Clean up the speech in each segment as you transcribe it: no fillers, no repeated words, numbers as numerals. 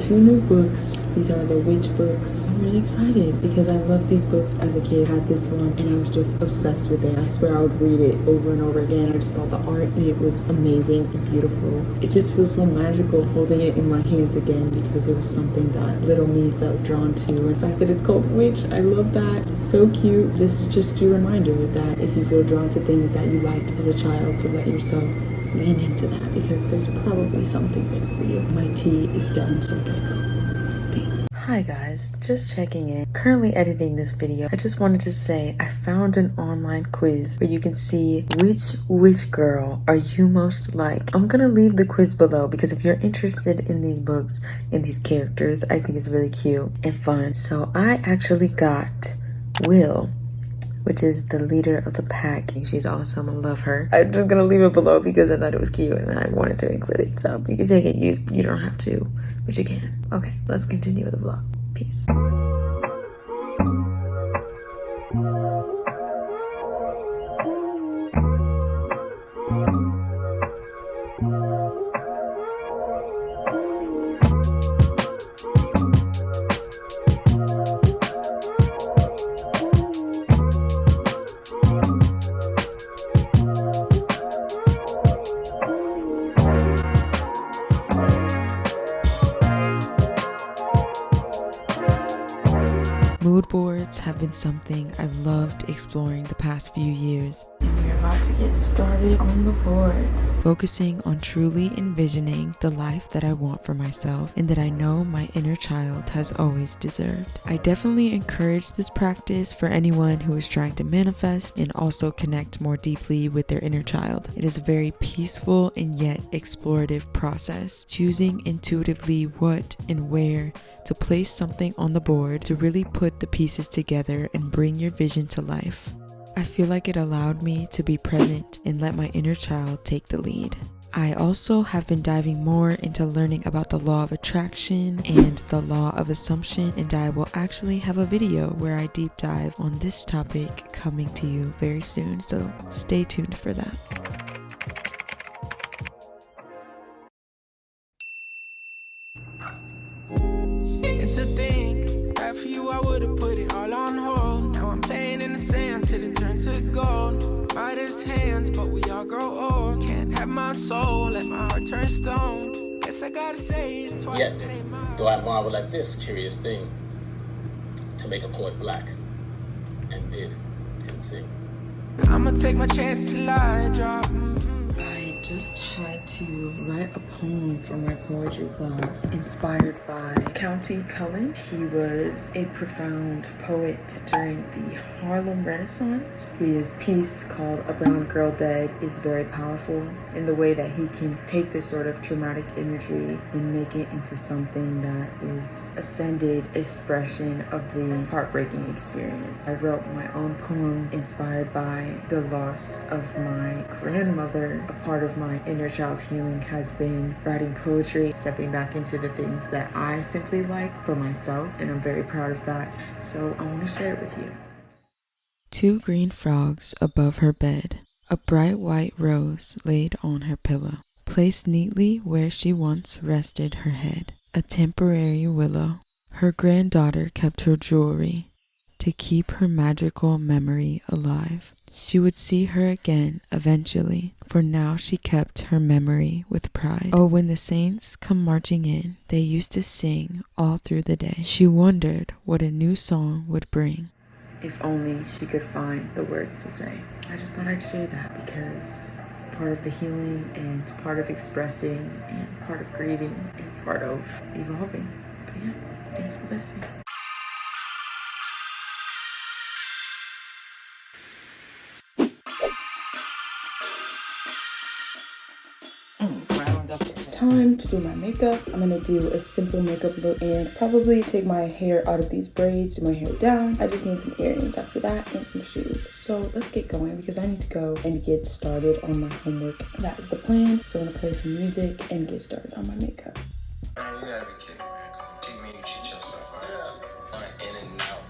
2 new books. These are the W.I.T.C.H books. I'm really excited because I loved these books as a kid. I had this one and I was just obsessed with it. I swear I would read it over and over again. I just thought the art in it was amazing and beautiful. It just feels so magical holding it in my hands again because it was something that little me felt drawn to. And the fact that it's called W.I.T.C.H, I love that. It's so cute. This is just your reminder that if you feel drawn to things that you liked as a child, to let yourself lean into that because there's probably something there for you. My tea is done, so I gotta go. Peace. Hi guys, just checking in. Currently editing this video. I just wanted to say I found an online quiz where you can see which girl are you most like. I'm gonna leave the quiz below because if you're interested in these books, in these characters, I think it's really cute and fun. So I actually got Will, which is the leader of the pack. She's awesome. I love her. I'm just gonna leave it below because I thought it was cute and I wanted to include it. So you can take it. You don't have to, but you can. Okay, let's continue with the vlog. Peace. Mood boards have been something I've loved exploring the past few years. And we're about to get started on the board. Focusing on truly envisioning the life that I want for myself and that I know my inner child has always deserved. I definitely encourage this practice for anyone who is trying to manifest and also connect more deeply with their inner child. It is a very peaceful and yet explorative process, choosing intuitively what and where to place something on the board to really put the pieces together and bring your vision to life. I feel like it allowed me to be present and let my inner child take the lead. I also have been diving more into learning about the law of attraction and the law of assumption, and I will actually have a video where I deep dive on this topic coming to you very soon, so stay tuned for that. And to think that for you I would have put it all on hold. Now I'm playing in the sand till it turned to gold. Midas hands, but we all grow old. Can't have my soul, let my heart turn stone. Guess I gotta say it twice. Yet, though I marvel at this curious thing, to make a poet black, and bid him sing. I'ma take my chance till I drop. I just had to write a poem for my poetry class inspired by County Cullen. He was a profound poet during the Harlem Renaissance. His piece called A Brown Girl Dead is very powerful in the way that he can take this sort of traumatic imagery and make it into something that is ascended expression of the heartbreaking experience. I wrote my own poem inspired by the loss of my grandmother. A part of my inner child healing has been writing poetry, stepping back into the things that I simply like for myself, and I'm very proud of that. So I want to share it with you. 2 green frogs above her bed, a bright white rose laid on her pillow, placed neatly where she once rested her head, a temporary willow. Her granddaughter kept her jewelry to keep her magical memory alive. She would see her again eventually, for now she kept her memory with pride. Oh, when the saints come marching in, they used to sing all through the day. She wondered what a new song would bring. If only she could find the words to say. I just thought I'd share that because it's part of the healing and part of expressing and part of grieving and part of evolving. But yeah, thanks for listening. It's time to do my makeup. I'm gonna do a simple makeup look and probably take my hair out of these braids, do my hair down. I just need some earrings after that and some shoes. So let's get going because I need to go and get started on my homework. That is the plan. So I'm gonna play some music and get started on my makeup. Man, you gotta be kidding, man. Come on. Cheat me, you cheat yourself out. In and out.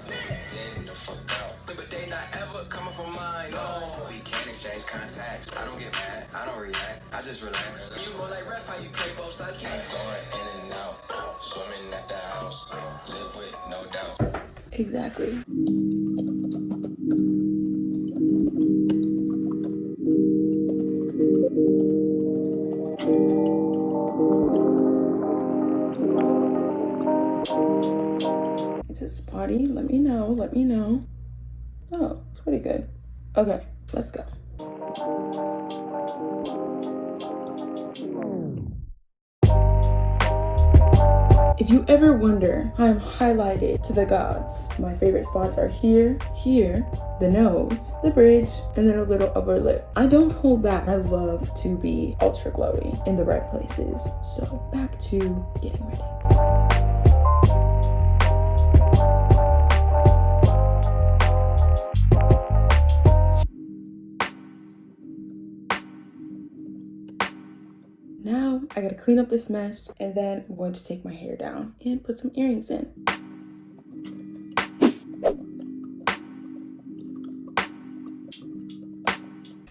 Then the fuck out. But they not ever coming from mine. No, we can't exchange contacts. I don't get mad. I I don't react, I just relax. You more like ref, how you play both sides. Keep going in and out, swimming at the house, live with no doubt. Exactly. Is it spotty? Let me know. Let me know. Oh, it's pretty good. Okay, let's go. If you ever wonder how I'm highlighted to the gods, my favorite spots are here, here, the nose, the bridge, and then a little upper lip. I don't hold back. I love to be ultra glowy in the right places. So back to getting ready. Now I gotta clean up this mess, and then I'm going to take my hair down and put some earrings in.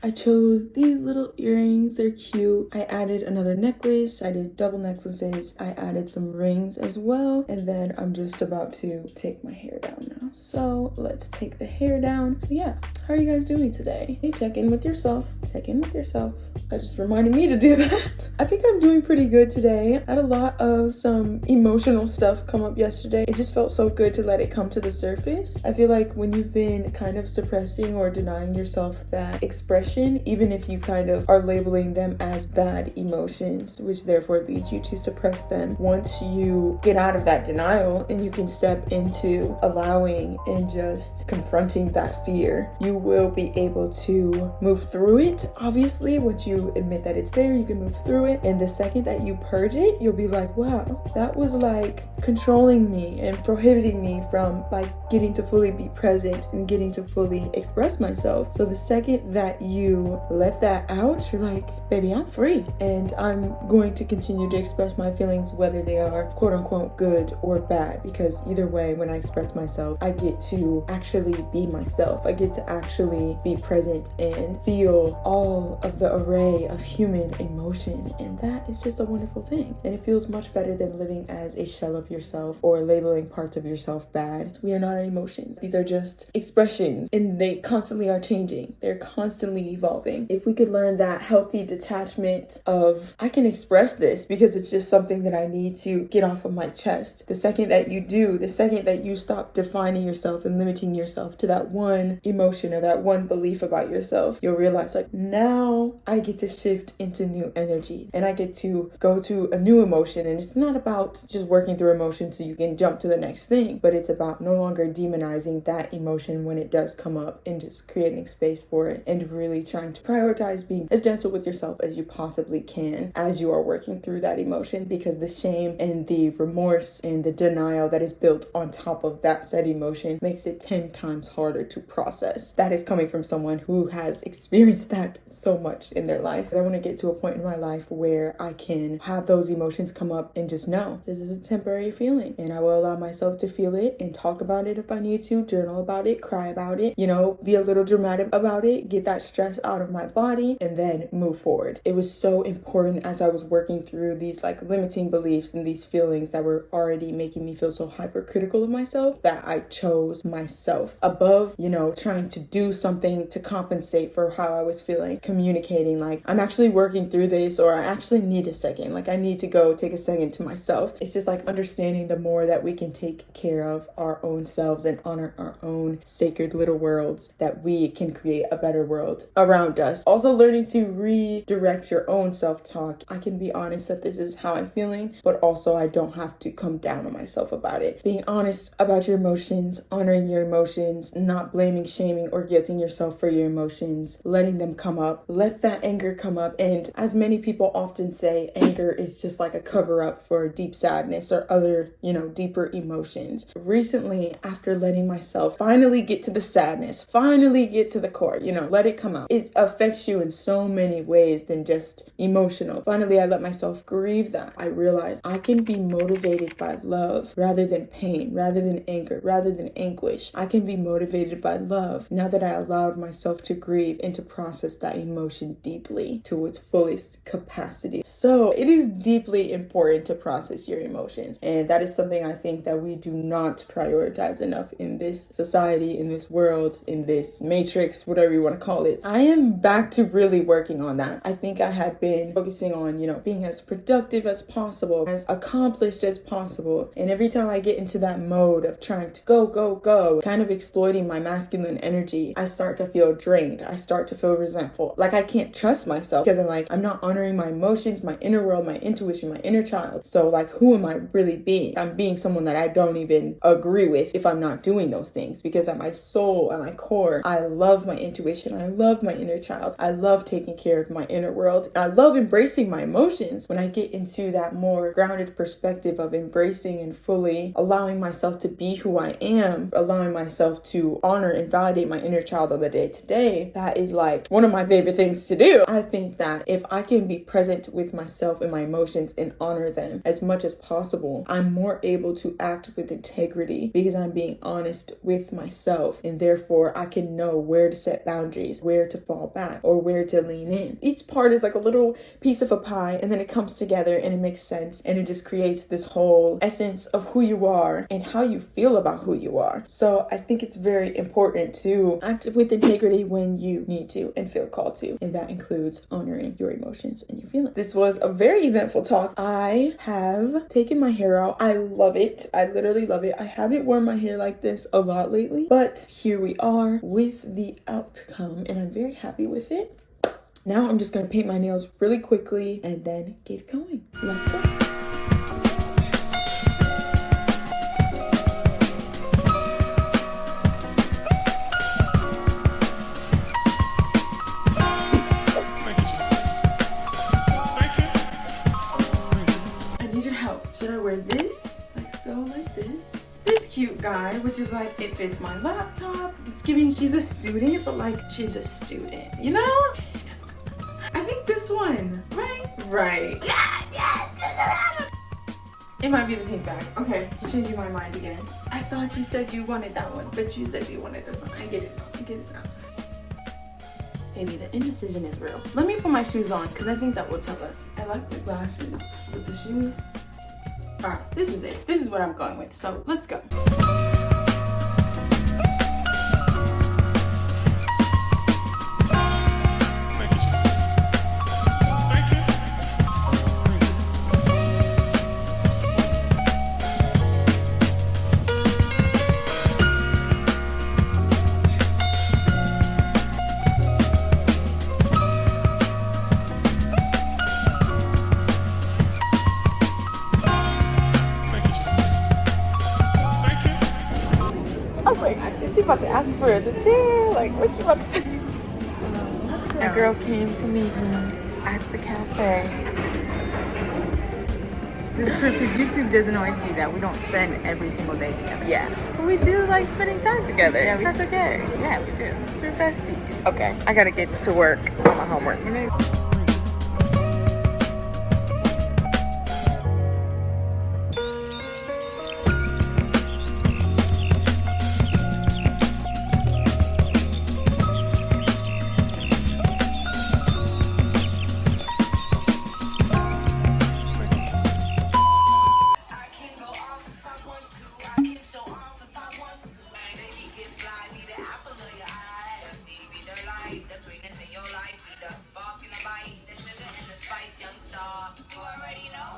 I chose these little earrings. They're cute. I added another necklace. I did double necklaces. I added some rings as well. And then I'm just about to take my hair down now. So let's take the hair down. But yeah, how are you guys doing today? Hey, check in with yourself. Check in with yourself. That just reminded me to do that. I think I'm doing pretty good today. I had a lot of some emotional stuff come up yesterday. It just felt so good to let it come to the surface. I feel like when you've been kind of suppressing or denying yourself that expression, even if you kind of are labeling them as bad emotions, which therefore leads you to suppress them, once you get out of that denial and you can step into allowing and just confronting that fear, you will be able to move through it. Obviously, once you admit that it's there, you can move through it. And the second that you purge it, you'll be like, wow, that was like controlling me and prohibiting me from like getting to fully be present and getting to fully express myself. So the second that you let that out, you're like, baby, I'm free and I'm going to continue to express my feelings, whether they are quote unquote good or bad, because either way, when I express myself, I get to actually be myself. I get to actually be present and feel all of the array of human emotion, and that is just a wonderful thing. And it feels much better than living as a shell of yourself or labeling parts of yourself bad. We are not emotions. These are just expressions, and they constantly are changing. They're constantly evolving. If we could learn that healthy detachment of, I can express this because it's just something that I need to get off of my chest. The second that you do, the second that you stop defining yourself and limiting yourself to that one emotion or that one belief about yourself, you'll realize like, now I get to shift into new energy and I get to go to a new emotion. And it's not about just working through emotion so you can jump to the next thing, but it's about no longer demonizing that emotion when it does come up and just creating space for it and really trying to prioritize being as gentle with yourself as you possibly can as you are working through that emotion, because the shame and the remorse and the denial that is built on top of that said emotion makes it 10 times harder to process. That is coming from someone who has experienced that so much in their life. I want to get to a point in my life where I can have those emotions come up and just know this is a temporary feeling, and I will allow myself to feel it and talk about it if I need to, journal about it, cry about it, be a little dramatic about it, get that stress out of my body, and then move forward. It was so important as I was working through these like limiting beliefs and these feelings that were already making me feel so hypercritical of myself that I chose myself above, trying to do something to compensate for how I was feeling, communicating like I'm actually working through this, or I actually need a second, like I need to go take a second to myself. It's just like understanding the more that we can take care of our own selves and honor our own sacred little worlds, that we can create a better world around us. Also learning to redirect your own self-talk. I can be honest that this is how I'm feeling, but also I don't have to come down on myself about it. Being honest about your emotions, honoring your emotions, not blaming, shaming, or guilting yourself for your emotions, letting them come up. Let that anger come up. And as many people often say, anger is just like a cover-up for deep sadness or other, deeper emotions. Recently, after letting myself finally get to the sadness, finally get to the core, let it come out. It affects you in so many ways than just emotional. Finally, I let myself grieve that. I realized I can be motivated by love rather than pain, rather than anger, rather than anguish. I can be motivated by love now that I allowed myself to grieve and to process that emotion deeply to its fullest capacity. So it is deeply important to process your emotions. And that is something I think that we do not prioritize enough in this society, in this world, in this matrix, whatever you want to call it. I am back to really working on that. I think I had been focusing on, being as productive as possible, as accomplished as possible. And every time I get into that mode of trying to go, kind of exploiting my masculine energy, I start to feel drained. I start to feel resentful. Like I can't trust myself because I'm not honoring my emotions, my inner world, my intuition, my inner child. So like, who am I really being? I'm being someone that I don't even agree with if I'm not doing those things, because at my soul, at my core, I love my intuition. I love my inner child. I love taking care of my inner world. I love embracing my emotions. When I get into that more grounded perspective of embracing and fully allowing myself to be who I am, allowing myself to honor and validate my inner child on the day to day, that is like one of my favorite things to do. I think that if I can be present with myself and my emotions and honor them as much as possible, I'm more able to act with integrity because I'm being honest with myself, and therefore I can know where to set boundaries, where to fall back, or where to lean in. Each part is like a little piece of a pie, and then it comes together and it makes sense, and it just creates this whole essence of who you are and how you feel about who you are. So I think it's very important to act with integrity when you need to and feel called to, and that includes honoring your emotions and your feelings. This was a very eventful talk. I have taken my hair out. I love it. I literally love it. I haven't worn my hair like this a lot lately, but here we are with the outcome, and I'm very happy with it. Now I'm just going to paint my nails really quickly and then get going. Let's go. I need your help. Should I wear this? Like this? This cute guy, which is like, it fits my laptop. It's giving she's a student, but like she's a student, I think this one, right? Right. Yes. It might be the pink bag. Okay, I'm changing my mind again. I thought you said you wanted that one, but you said you wanted this one. I get it now. Baby, the indecision is real. Let me put my shoes on, because I think that will tell us. I like the glasses with the shoes. All right, this is it. This is what I'm going with. So let's go. Is she about to ask for the chair? Like, what's she about to say? A girl came to meet me at the cafe. This is true because YouTube doesn't always see that. We don't spend every single day together. Yeah. But we do like spending time together. Yeah, that's okay. Yeah, we do. We're besties. Okay, I gotta get to work on my homework. The sweetness in your life, be the bark in the bite, the sugar and the spice, young star. You already know.